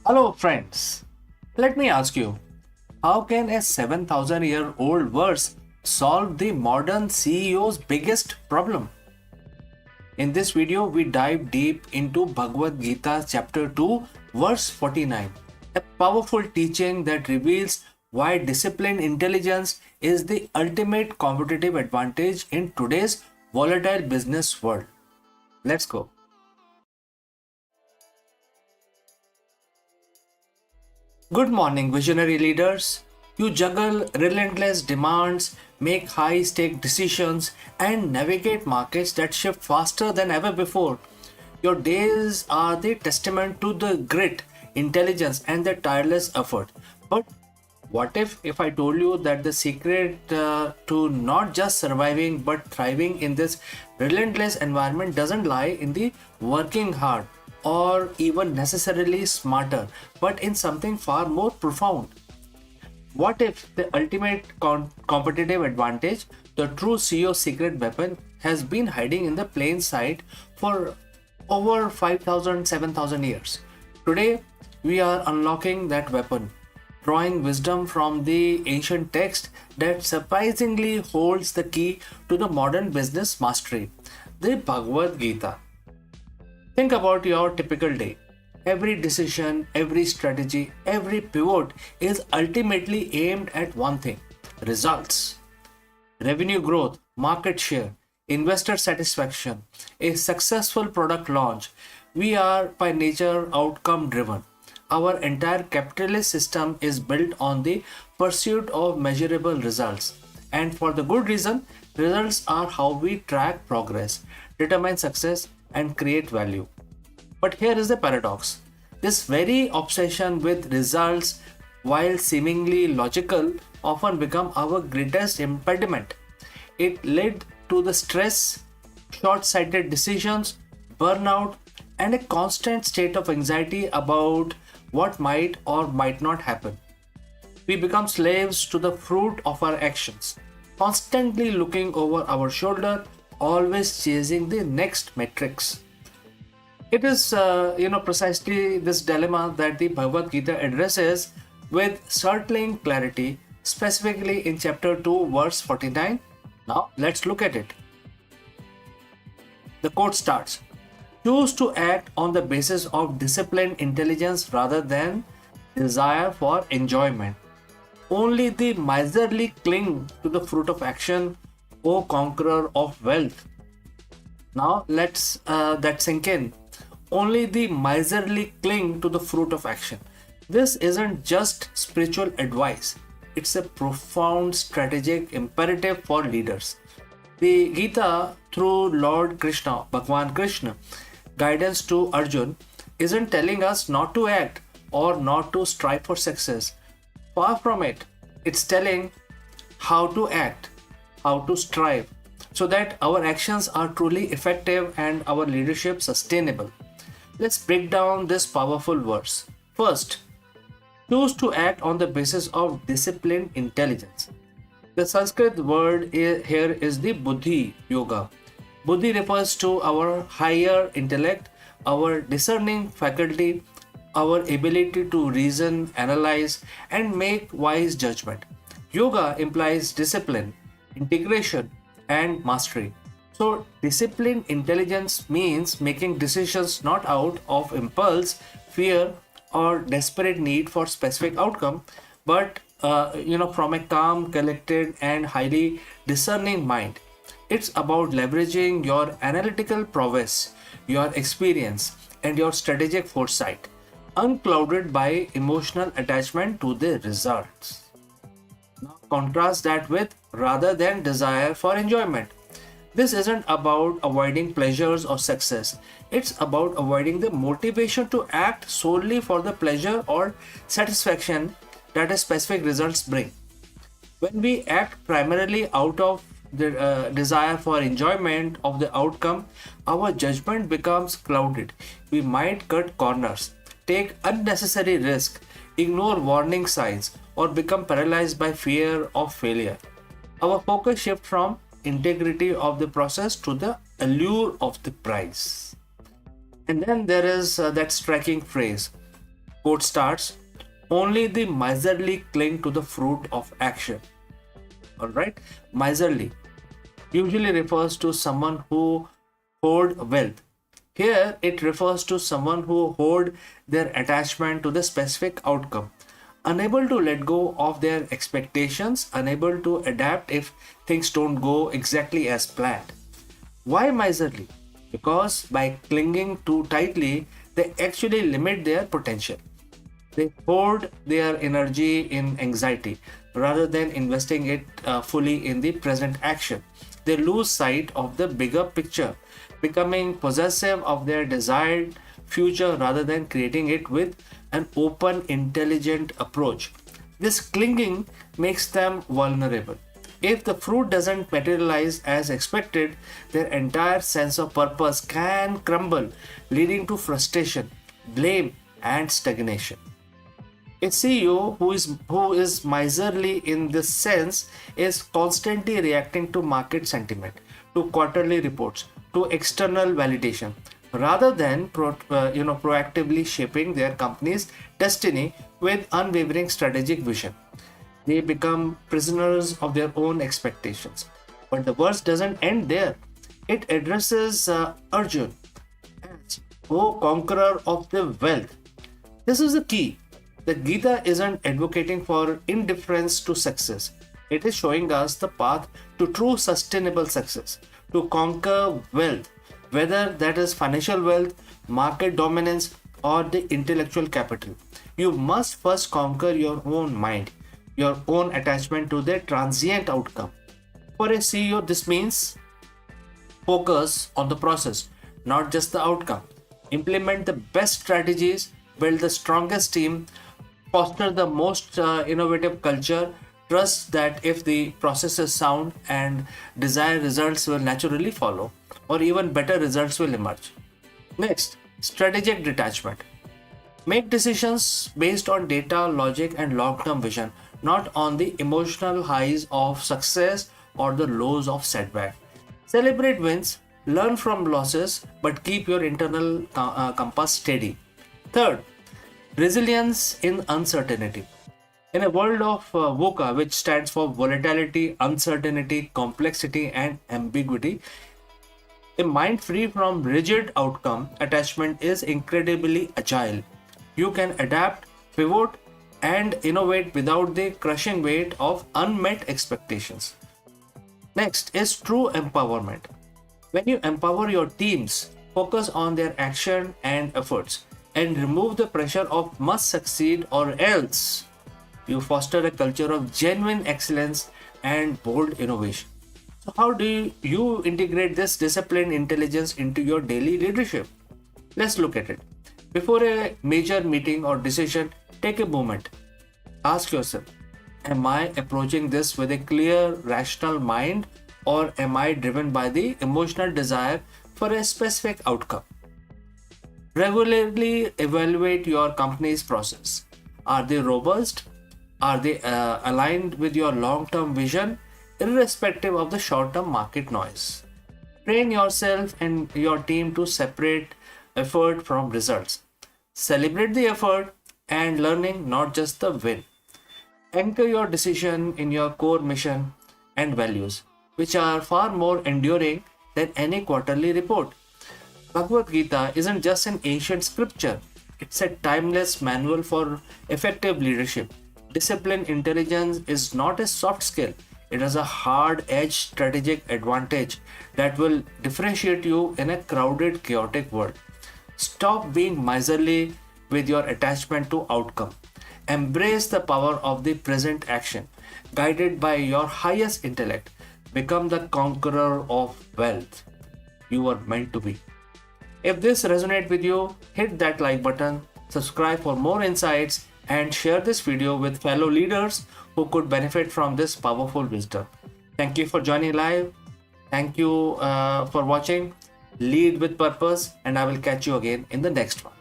Hello, friends. Let me ask you, how can a 7,000-year-old verse solve the modern CEO's biggest problem? In this video, we dive deep into Bhagavad Gita chapter 2, verse 49, a powerful teaching that reveals why disciplined intelligence is the ultimate competitive advantage in today's volatile business world. Let's go. Good morning, visionary leaders. You juggle relentless demands, make high stake decisions, and navigate markets that shift faster than ever before. Your days are the testament to the grit, intelligence, and the tireless effort. But what if I told you that the secret to not just surviving but thriving in this relentless environment doesn't lie in the working hard or even necessarily smarter, but in something far more profound? What if the ultimate competitive advantage, the true CEO secret weapon, has been hiding in the plain sight for over 5,000, 7,000 years? Today, we are unlocking that weapon, drawing wisdom from the ancient text that surprisingly holds the key to the modern business mastery, the Bhagavad Gita. Think about your typical day. Every decision, every strategy, every pivot is ultimately aimed at one thing: results. Revenue growth, market share, investor satisfaction, a successful product launch. We are by nature outcome driven. Our entire capitalist system is built on the pursuit of measurable results. And for the good reason, results are how we track progress, determine success, and create value. But here is the paradox. This very obsession with results, while seemingly logical, often become our greatest impediment. It led to the stress, short-sighted decisions, burnout, and a constant state of anxiety about what might or might not happen. We become slaves to the fruit of our actions, constantly looking over our shoulder, always chasing the next metrics. It is, precisely this dilemma that the Bhagavad Gita addresses with startling clarity, specifically in chapter 2, verse 49. Now, let's look at it. The quote starts: choose to act on the basis of disciplined intelligence rather than desire for enjoyment. Only the miserly cling to the fruit of action, O conqueror of wealth. Now, let's that sink in. Only the miserly cling to the fruit of action. This isn't just spiritual advice, it's a profound strategic imperative for leaders. The Gita, through Lord Krishna, Bhagwan Krishna, guidance to Arjun, isn't telling us not to act or not to strive for success. Far from it, it's telling how to act, how to strive, so that our actions are truly effective and our leadership sustainable. Let's break down this powerful verse. First, choose to act on the basis of disciplined intelligence. The Sanskrit word here is the Buddhi Yoga. Buddhi refers to our higher intellect, our discerning faculty, our ability to reason, analyze, and make wise judgment. Yoga implies discipline, integration, and mastery. So, disciplined intelligence means making decisions not out of impulse, fear, or desperate need for specific outcome, but from a calm, collected, and highly discerning mind. It's about leveraging your analytical prowess, your experience, and your strategic foresight, unclouded by emotional attachment to the results. Now, contrast that with rather than desire for enjoyment. This isn't about avoiding pleasures or success. It's about avoiding the motivation to act solely for the pleasure or satisfaction that a specific results bring. When we act primarily out of the desire for enjoyment of the outcome, our judgment becomes clouded. We might cut corners, take unnecessary risk, ignore warning signs, or become paralyzed by fear of failure. Our focus shifts from integrity of the process to the allure of the prize. And then there is that striking phrase: Quote starts, only the miserly cling to the fruit of action. Alright, miserly usually refers to someone who hoard wealth. Here it refers to someone who hoard their attachment to the specific outcome, unable to let go of their expectations, unable to adapt if things don't go exactly as planned. Why miserly? Because by clinging too tightly, they actually limit their potential. They hoard their energy in anxiety rather than investing it fully in the present action. They lose sight of the bigger picture, becoming possessive of their desired future rather than creating it with an open, intelligent approach. This clinging makes them vulnerable. If the fruit doesn't materialize as expected, their entire sense of purpose can crumble, leading to frustration, blame, and stagnation. A CEO who is miserly in this sense is constantly reacting to market sentiment, to quarterly reports, to external validation, rather than proactively shaping their company's destiny with unwavering strategic vision. They become prisoners of their own expectations. But the verse doesn't end there. It addresses Arjun as, O conqueror of the wealth. This is the key. The Gita isn't advocating for indifference to success. It is showing us the path to true sustainable success, to conquer wealth, whether that is financial wealth, market dominance, or the intellectual capital. You must first conquer your own mind, your own attachment to the transient outcome. For a CEO, this means focus on the process, not just the outcome. Implement the best strategies, build the strongest team, foster the most innovative culture, trust that if the process is sound and desired results will naturally follow, or even better results will emerge. Next, strategic detachment. Make decisions based on data, logic, and long term vision, not on the emotional highs of success or the lows of setback. Celebrate wins, learn from losses, but keep your internal compass steady. Third, resilience in uncertainty. In a world of VUCA, which stands for volatility, uncertainty, complexity, and ambiguity, a mind free from rigid outcome attachment is incredibly agile. You can adapt, pivot, and innovate without the crushing weight of unmet expectations. Next is true empowerment. When you empower your teams, focus on their action and efforts, and remove the pressure of must succeed or else, you foster a culture of genuine excellence and bold innovation. So, how do you integrate this disciplined intelligence into your daily leadership? Let's look at it. Before a major meeting or decision, take a moment. Ask yourself, am I approaching this with a clear, rational mind, or am I driven by the emotional desire for a specific outcome? Regularly evaluate your company's process. Are they robust? Are they aligned with your long term vision, irrespective of the short term market noise? Train yourself and your team to separate effort from results. Celebrate the effort and learning, not just the win. Anchor your decision in your core mission and values, which are far more enduring than any quarterly report. Bhagavad Gita isn't just an ancient scripture, it's a timeless manual for effective leadership. Disciplined intelligence is not a soft skill, it is a hard edged strategic advantage that will differentiate you in a crowded, chaotic world. Stop being miserly with your attachment to outcome. Embrace the power of the present action, guided by your highest intellect. Become the conqueror of wealth you are meant to be. If this resonates with you, hit that like button, subscribe for more insights, and share this video with fellow leaders who could benefit from this powerful wisdom. Thank you for joining live. Thank you for watching. Lead with purpose, and I will catch you again in the next one.